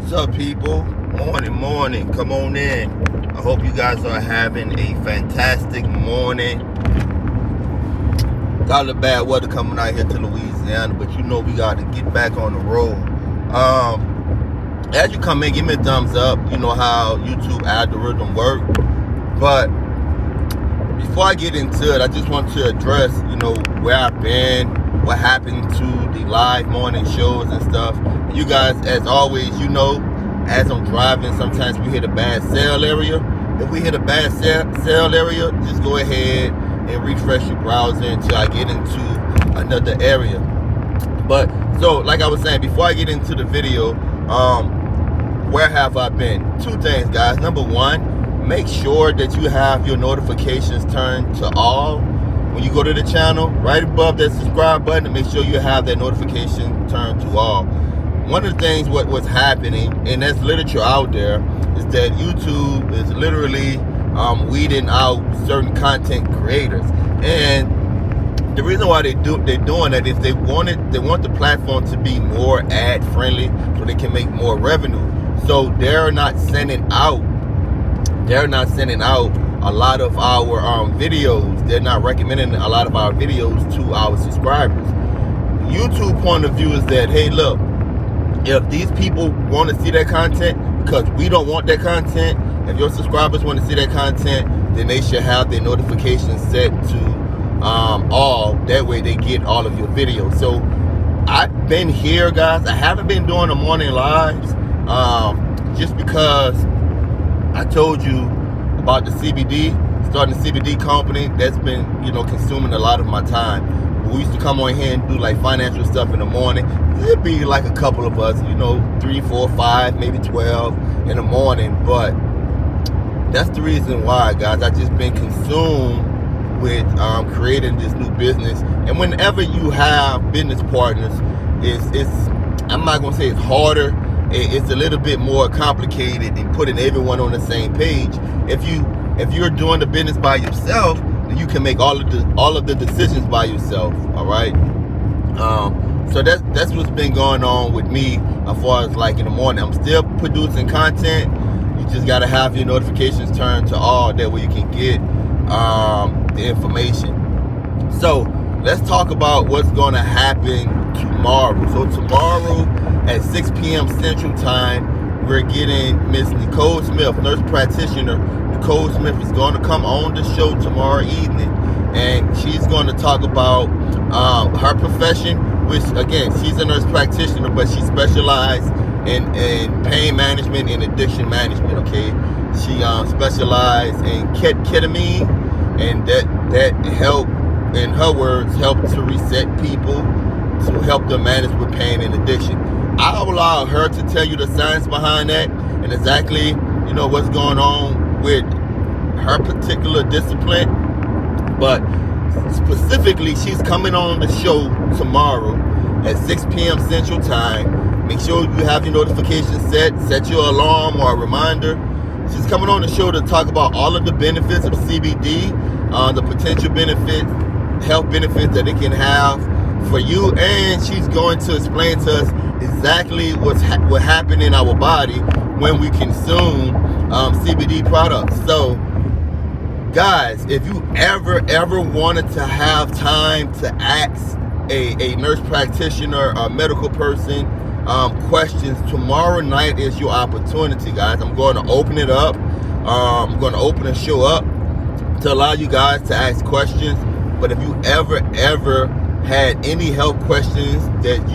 What's up, people? Morning. Come on in. I hope you guys are having a fantastic morning. Got a little bad weather coming out here to Louisiana, but you know we got to get back on the road. As you come in, give me a thumbs up. You know how YouTube algorithm work. But before I get into it, I just want to address, where I've been, what happened to the live morning shows and stuff. You guys, as always, as I'm driving, sometimes we hit a bad cell area. If we hit a bad cell area, just go ahead and refresh your browser until I get into another area. But, so, like I was saying, before I get into the video, where have I been? Two things, guys. Number one, make sure that you have your notifications turned to all. When you go to the channel, right above that subscribe button, make sure you have that notification turned to all. One of the things what was happening, and there's literature out there, is that YouTube is literally weeding out certain content creators. And the reason why they're doing that is they want the platform to be more ad friendly so they can make more revenue. So they're not sending out a lot of our videos. They're not recommending a lot of our videos to our subscribers. YouTube point of view is that, hey, look, if these people want to see that content, because we don't want that content, if your subscribers want to see that content, then they should have their notifications set to all. That way they get all of your videos. So I've been here, guys. I haven't been doing the morning lives just because I told you about the CBD, starting a CBD company. That's been, consuming a lot of my time. We used to come on here and do like financial stuff in the morning. It'd be like a couple of us, 3, 4, 5, maybe 12 in the morning. But that's the reason why, guys. I just been consumed with creating this new business. And whenever you have business partners, it's I'm not gonna say it's harder. It's a little bit more complicated than putting everyone on the same page. If you're doing the business by yourself, then you can make all of the decisions by yourself. All right. So that's what's been going on with me as far as like in the morning. I'm still producing content. You just gotta have your notifications turned to all. That way you can get the information. So let's talk about what's going to happen tomorrow. So tomorrow at 6 p.m. Central Time, we're getting Miss Nicole Smith, Nurse Practitioner Nicole Smith, is going to come on the show tomorrow evening, and she's going to talk about her profession, which again, she's a nurse practitioner, but she specializes in pain management and addiction management. Okay, she specializes in ketamine, and that help, in her words, help to reset people, to help them manage with pain and addiction. I'll allow her to tell you the science behind that and exactly, what's going on with her particular discipline. But specifically, she's coming on the show tomorrow at 6 p.m. Central Time. Make sure you have your notifications set your alarm or a reminder. She's coming on the show to talk about all of the benefits of CBD, the potential benefits, health benefits that it can have for you, and she's going to explain to us exactly what happens in our body when we consume CBD products. So, guys, if you ever wanted to have time to ask a nurse practitioner or medical person questions, tomorrow night is your opportunity, guys. I'm going to open it up. I'm going to open the show up to allow you guys to ask questions. But if you ever had any health questions that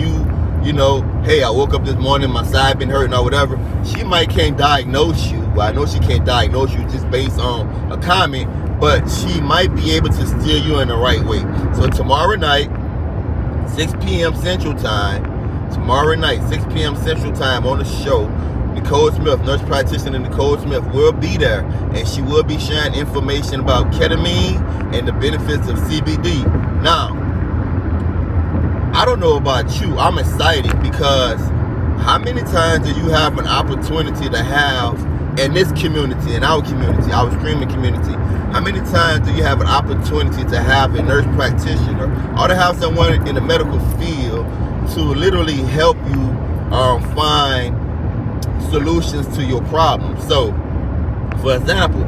hey, I woke up this morning, my side been hurting or whatever, she can't diagnose you. Well, I know she can't diagnose you just based on a comment, but she might be able to steer you in the right way. So tomorrow night, 6 p.m. Central Time, on the show, Nicole Smith, Nurse Practitioner Nicole Smith, will be there, and she will be sharing information about ketamine and the benefits of CBD. Now, I don't know about you, I'm excited because how many times do you have an opportunity to have in this community, in our community, our streaming community, how many times do you have an opportunity to have a nurse practitioner or to have someone in the medical field to literally help you find solutions to your problems. So, for example,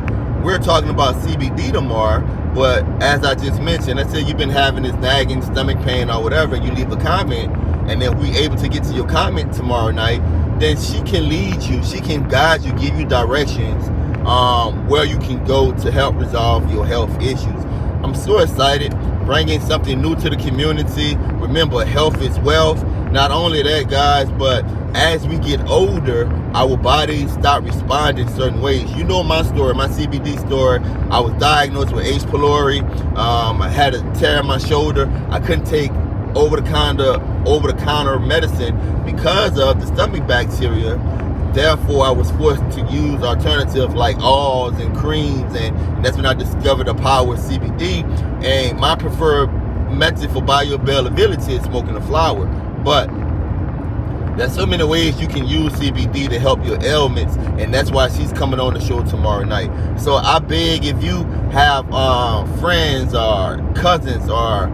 we're talking about CBD tomorrow, but as I just mentioned, let's say you've been having this nagging stomach pain or whatever, you leave a comment, and then we're able to get to your comment tomorrow night, then she can lead you, she can guide you, give you directions where you can go to help resolve your health issues. I'm so excited, bringing something new to the community. Remember, health is wealth. Not only that, guys, but as we get older, our bodies start responding certain ways. You know my story, my CBD story. I was diagnosed with H. pylori. I had a tear in my shoulder. I couldn't take over-the-counter medicine because of the stomach bacteria. Therefore, I was forced to use alternatives like oils and creams, and that's when I discovered the power of CBD. And my preferred method for bioavailability is smoking the flower. But there's so many ways you can use CBD to help your ailments, and that's why she's coming on the show tomorrow night. So I beg, if you have friends or cousins or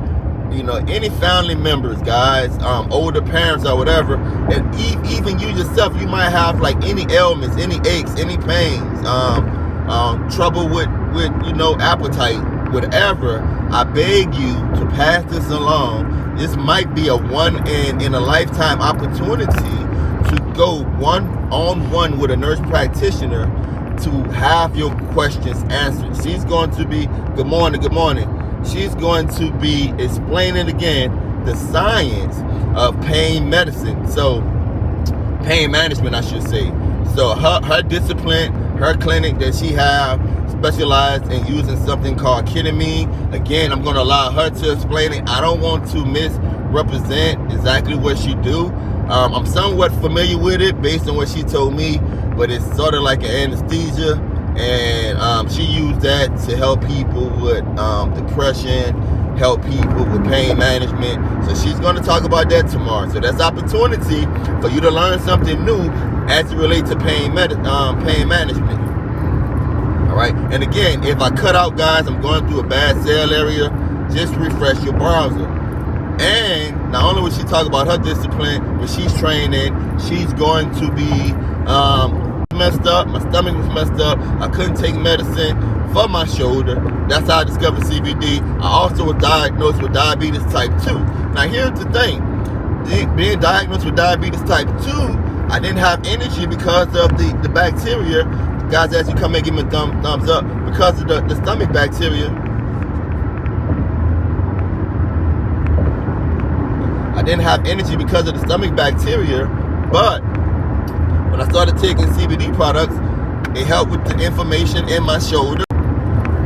any family members, guys, older parents or whatever, and even you yourself, you might have like any ailments, any aches, any pains, trouble with appetite, whatever. I beg you to pass this along. This might be a one in a lifetime opportunity to go one-on-one with a nurse practitioner to have your questions answered. She's going to be, good morning. She's going to be explaining again the science of pain medicine. So, pain management, I should say. So her discipline, her clinic that she have specialized in using something called ketamine. Again, I'm going to allow her to explain it. I don't want to misrepresent exactly what she do. I'm somewhat familiar with it based on what she told me, but it's sort of like an anesthesia, and she used that to help people with depression, help people with pain management. So she's going to talk about that tomorrow. So that's opportunity for you to learn something new as it relates to pain management. All right. And again, if I cut out, guys, I'm going through a bad cell area. Just refresh your browser. And not only will she talk about her discipline, when she's training, she's going to be messed up. My stomach was messed up. I couldn't take medicine for my shoulder. That's how I discovered CBD. I also was diagnosed with diabetes type 2. Now here's the thing. Being diagnosed with diabetes type 2, I didn't have energy because of the bacteria. Guys, as you come and give me a thumbs up, because of the stomach bacteria. I didn't have energy because of the stomach bacteria, but when I started taking CBD products, it helped with the inflammation in my shoulder.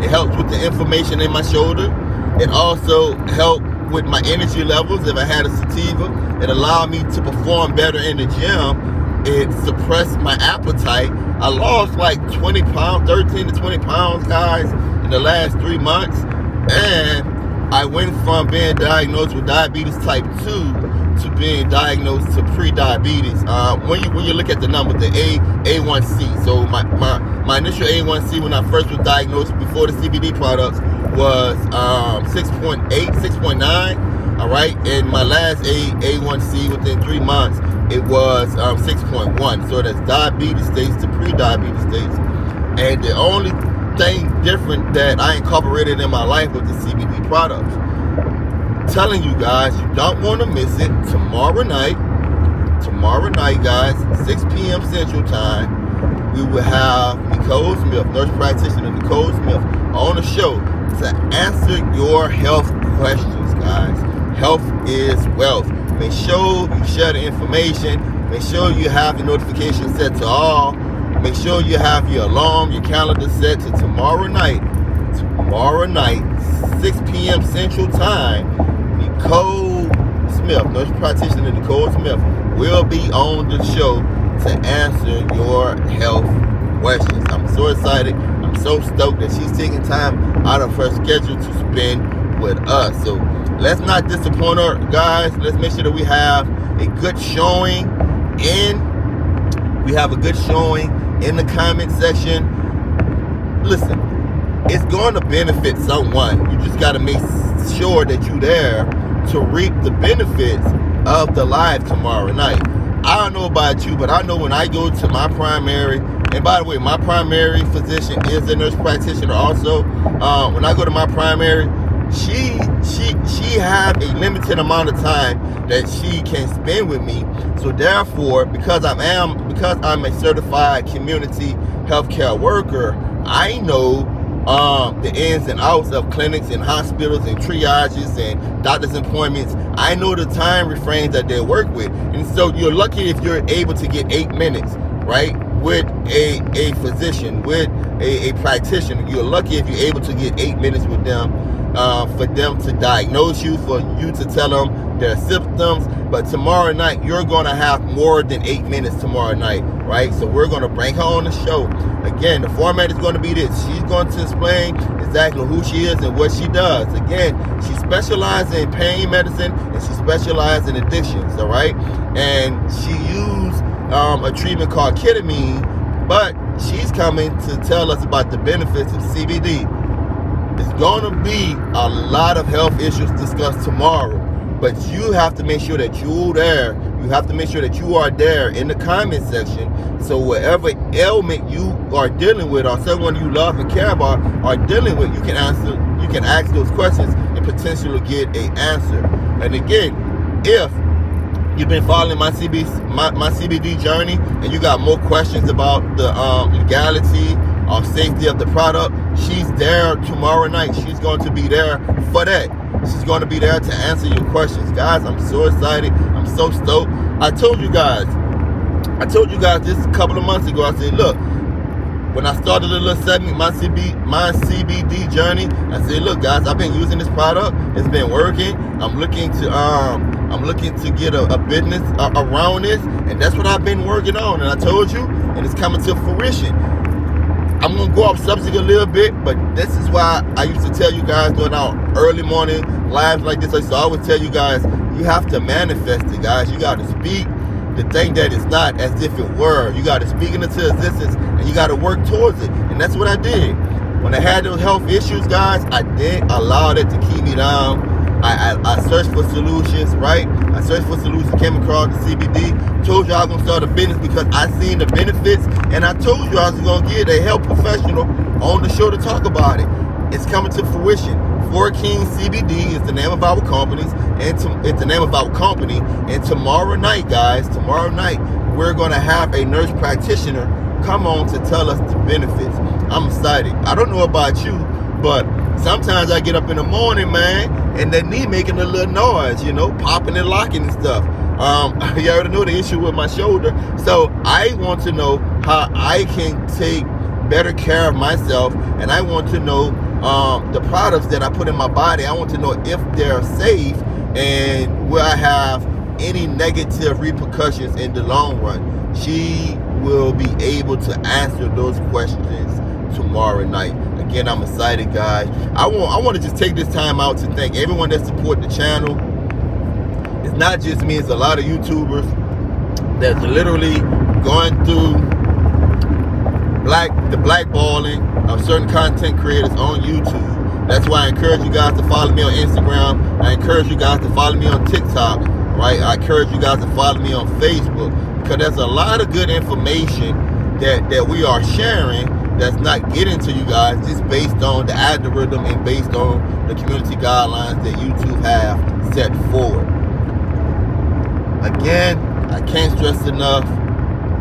It helped with the inflammation in my shoulder. It also helped with my energy levels. If I had a sativa, it allowed me to perform better in the gym. It suppressed my appetite. I lost like 20 pounds, 13 to 20 pounds, guys, in the last 3 months. And I went from being diagnosed with diabetes type 2 to being diagnosed to pre-diabetes. When you look at the number, the A1C. So my initial A1C when I first was diagnosed before the CBD products was 6.8, 6.9. All right, and my last A1C within 3 months, it was 6.1. So that's diabetes states to pre-diabetes states. And the only thing different that I incorporated in my life was the CBD products. Telling you guys, you don't want to miss it. Tomorrow night, guys, 6 p.m. Central Time, we will have Nicole Smith, Nurse Practitioner Nicole Smith, on the show to answer your health questions, guys. Health is wealth. Make sure you share the information. Make sure you have the notification set to all. Make sure you have your alarm, your calendar set to tomorrow night, 6 p.m. Central Time. Nicole Smith, Nurse Practitioner Nicole Smith, will be on the show to answer your health questions. I'm so excited. I'm so stoked that she's taking time out of her schedule to spend with us. So let's not disappoint her, guys. Let's make sure that we have a good showing in the comment section. Listen, it's going to benefit someone. You just got to make sure that you're there to reap the benefits of the live tomorrow night. I don't know about you, but I know when I go to my primary, and by the way, my primary physician is a nurse practitioner also. When I go to my primary, she have a limited amount of time that she can spend with me. So therefore, because I'm a certified community healthcare worker, I know the ins and outs of clinics and hospitals and triages and doctor's appointments. I know the time refrains that they work with. And so you're lucky if you're able to get 8 minutes, right, with a physician, with a practitioner. You're lucky if you're able to get 8 minutes with them, for them to diagnose you, for you to tell them their symptoms. But tomorrow night, you're going to have more than 8 minutes tomorrow night, right? So we're going to bring her on the show. Again, the format is going to be this. She's going to explain exactly who she is and what she does. Again, she specializes in pain medicine and she specializes in addictions, all right? And she used a treatment called ketamine, but she's coming to tell us about the benefits of CBD. It's going to be a lot of health issues discussed tomorrow, but you have to make sure that you're there. You have to make sure that you are there in the comment section. So whatever ailment you are dealing with, or someone you love and care about are dealing with, you can ask those questions and potentially get an answer. And again, if you've been following my CBD journey and you got more questions about the legality or safety of the product, she's there tomorrow night. She's going to be there for that. She's going to be there to answer your questions. Guys, I'm so excited. I'm so stoked. I told you guys this a couple of months ago. I said, look, when I started a little segment, my CBD journey, I said, look, guys, I've been using this product. It's been working. I'm looking to get a business around this, and that's what I've been working on. And I told you, and it's coming to fruition. I'm going to go off subject a little bit, but this is why I used to tell you guys during our early morning lives like this. I always tell you guys, you have to manifest it, guys. You got to speak the thing that is not as if it were. You got to speak it into existence, and you got to work towards it. And that's what I did. When I had those health issues, guys, I didn't allow that to keep me down. I searched for solutions, right? I searched for solutions, came across the CBD, told you I was going to start a business because I seen the benefits, and I told you I was going to get a health professional on the show to talk about it. It's coming to fruition. 4 Kings CBD is the name of our companies, and it's the name of our company. And tomorrow night, guys, we're going to have a nurse practitioner come on to tell us the benefits. I'm excited. I don't know about you, but sometimes I get up in the morning, man, and that knee making a little noise, popping and locking and stuff. You already know the issue with my shoulder. So I want to know how I can take better care of myself, and I want to know the products that I put in my body. I want to know if they're safe and will I have any negative repercussions in the long run. She will be able to answer those questions tomorrow night. Again, I'm excited, guys. I want to just take this time out to thank everyone that support the channel. It's not just me, it's a lot of YouTubers that's literally going through the blackballing of certain content creators on YouTube. That's why I encourage you guys to follow me on Instagram. I encourage you guys to follow me on TikTok, right? I encourage you guys to follow me on Facebook, because there's a lot of good information that we are sharing that's not getting to you guys just based on the algorithm and based on the community guidelines that YouTube have set forward. Again, I can't stress enough,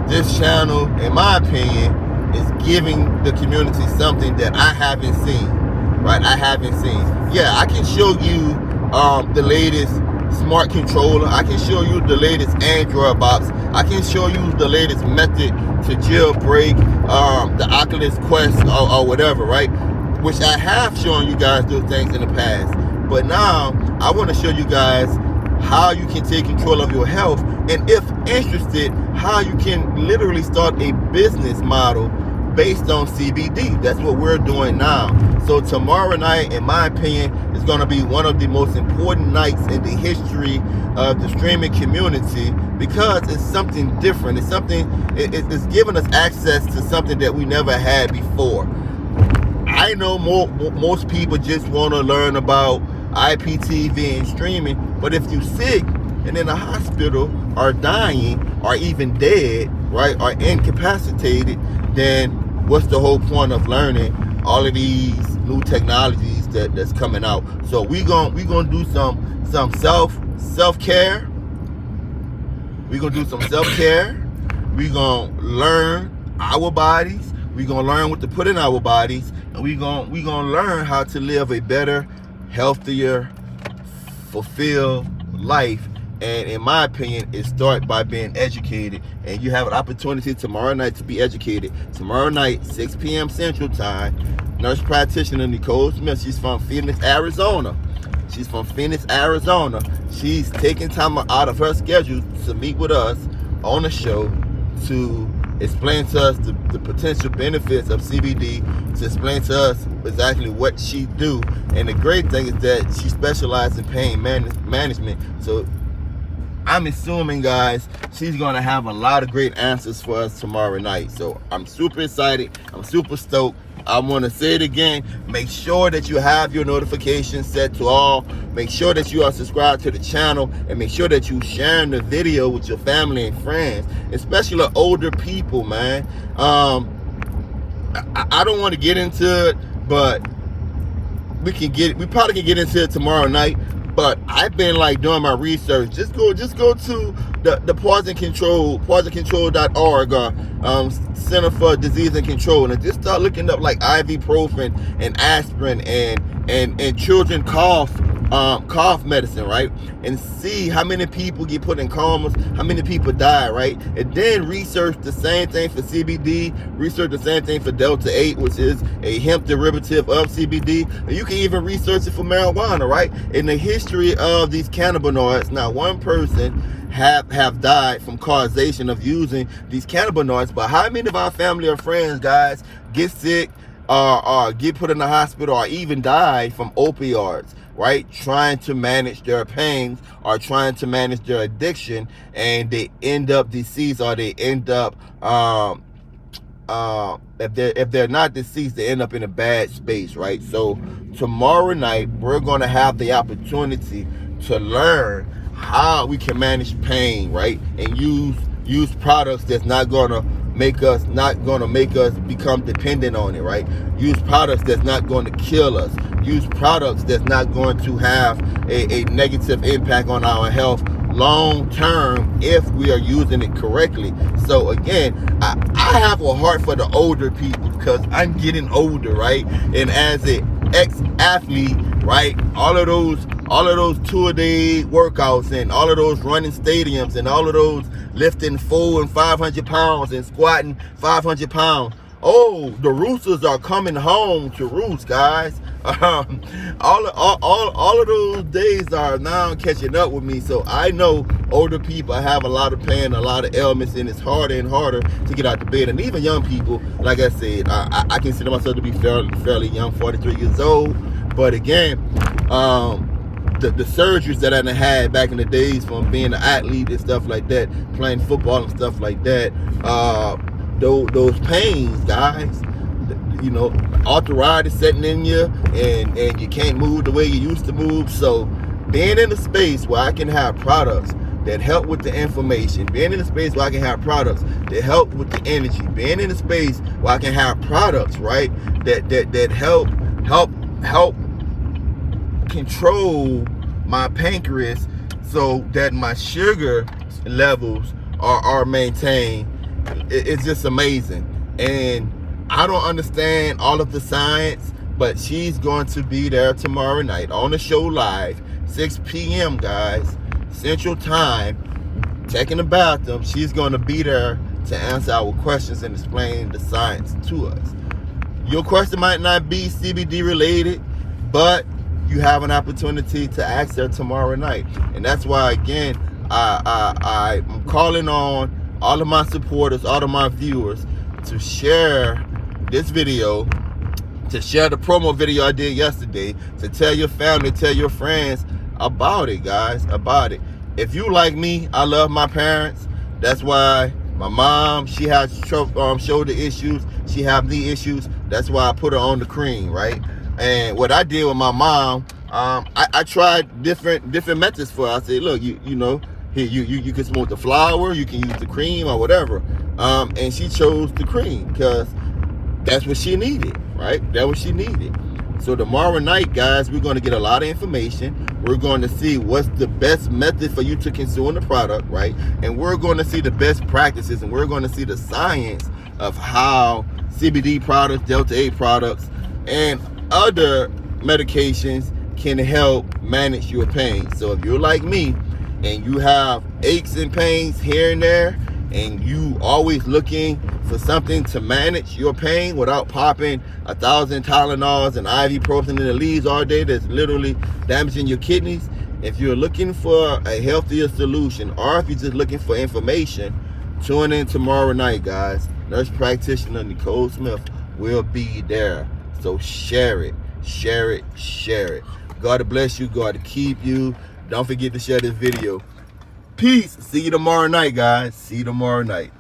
this channel, in my opinion, is giving the community something that I haven't seen, right? I haven't seen. Yeah, I can show you the latest smart controller. I can show you the latest Android box. I can show you the latest method to jailbreak the Oculus Quest or whatever, right? Which I have shown you guys those things in the past. But now I want to show you guys how you can take control of your health, and if interested, how you can literally start a business model based on CBD. That's what we're doing now. So tomorrow night, in my opinion, is going to be one of the most important nights in the history of the streaming community, because it's something different. It's something, it's giving us access to something that we never had before. I know most people just want to learn about IPTV and streaming, but if you're sick and in a hospital or dying, are even dead, right, or incapacitated, then what's the whole point of learning all of these new technologies that's coming out? So we gonna do some self-care. We're gonna do some self-care. We're gonna learn our bodies. We're gonna learn what to put in our bodies, and we're gonna learn how to live a better, healthier, fulfilled life. And in my opinion, it starts by being educated. And you have an opportunity tomorrow night to be educated. Tomorrow night, 6 p.m. Central Time, Nurse Practitioner Nicole Smith. She's from Phoenix, Arizona. She's taking time out of her schedule to meet with us on the show to explain to us the potential benefits of CBD, to explain to us exactly what she do. And the great thing is that she specializes in pain management. So I'm assuming, guys, she's going to have a lot of great answers for us tomorrow night. So I'm super excited. I'm super stoked. I want to say it again. Make sure that you have your notifications set to all. Make sure that you are subscribed to the channel, and make sure that you sharing the video with your family and friends, especially older people, man. I don't want to get into it, but we probably can get into it tomorrow night. But I've been like doing my research. Just go to the poisoncontrol.org, Center for Disease and Control, and just start looking up like ibuprofen and aspirin and children cough medicine, right? And see how many people get put in comas, how many people die, right? And then research the same thing for CBD, research the same thing for Delta 8, which is a hemp derivative of CBD. And you can even research it for marijuana, right? In the history of these cannabinoids, not one person have died from causation of using these cannabinoids, but how many of our family or friends, guys, get sick or get put in the hospital or even die from opioids, right? Trying to manage their pains or trying to manage their addiction, and they end up deceased, or they end up if they're not deceased, they end up in a bad space, right? So tomorrow night we're going to have the opportunity to learn how we can manage pain, right? And use products that's not gonna make us become dependent on it, right? Use products that's not going to kill us. Use products that's not going to have a negative impact on our health long term if we are using it correctly. So again, I have a heart for the older people because I'm getting older, right? And as an ex-athlete, right, all of those 2-a-day workouts and all of those running stadiums and all of those lifting 400 and 500 pounds and squatting 500 pounds. Oh, the roosters are coming home to roost, guys. All of those days are now catching up with me. So I know older people have a lot of pain, a lot of ailments, and it's harder and harder to get out of bed. And even young people, like I said, I consider myself to be fairly young, 43 years old. But again, the surgeries that I had back in the days from being an athlete and stuff like that, playing football and stuff like that, those pains, guys, you know, arthritis setting in you, and you can't move the way you used to move. So being in a space where I can have products that help with the inflammation, being in a space where I can have products that help with the energy, being in a space where I can have products, right, that help control my pancreas so that my sugar levels are maintained. It's just amazing. And I don't understand all of the science, but she's going to be there tomorrow night on the show live, 6 p.m. guys, Central Time, taking a bathroom. She's going to be there to answer our questions and explain the science to us. Your question might not be CBD related, but you have an opportunity to ask her tomorrow night. And that's why, again, I'm calling on all of my supporters, all of my viewers, to share this video, to share the promo video I did yesterday, to tell your family, tell your friends about it, guys, about it. If you like me, I love my parents. That's why my mom, she has shoulder issues, she have knee issues. That's why I put her on the cream, right? And what I did with my mom, I tried different methods for her. I said, look, you know, Here, you can smoke the flour, you can use the cream or whatever. And she chose the cream because that's what she needed, right? That's what she needed. So tomorrow night, guys, we're going to get a lot of information. We're going to see what's the best method for you to consume the product, right? And we're going to see the best practices, and we're going to see the science of how CBD products, Delta-8 products, and other medications can help manage your pain. So if you're like me and you have aches and pains here and there, and you always looking for something to manage your pain without popping 1,000 Tylenols and ibuprofen in the leaves all day that's literally damaging your kidneys, if you're looking for a healthier solution, or if you're just looking for information, tune in tomorrow night, guys. Nurse Practitioner Nicole Smith will be there. So share it, share it, share it. God bless you. God keep you. Don't forget to share this video. Peace. See you tomorrow night, guys. See you tomorrow night.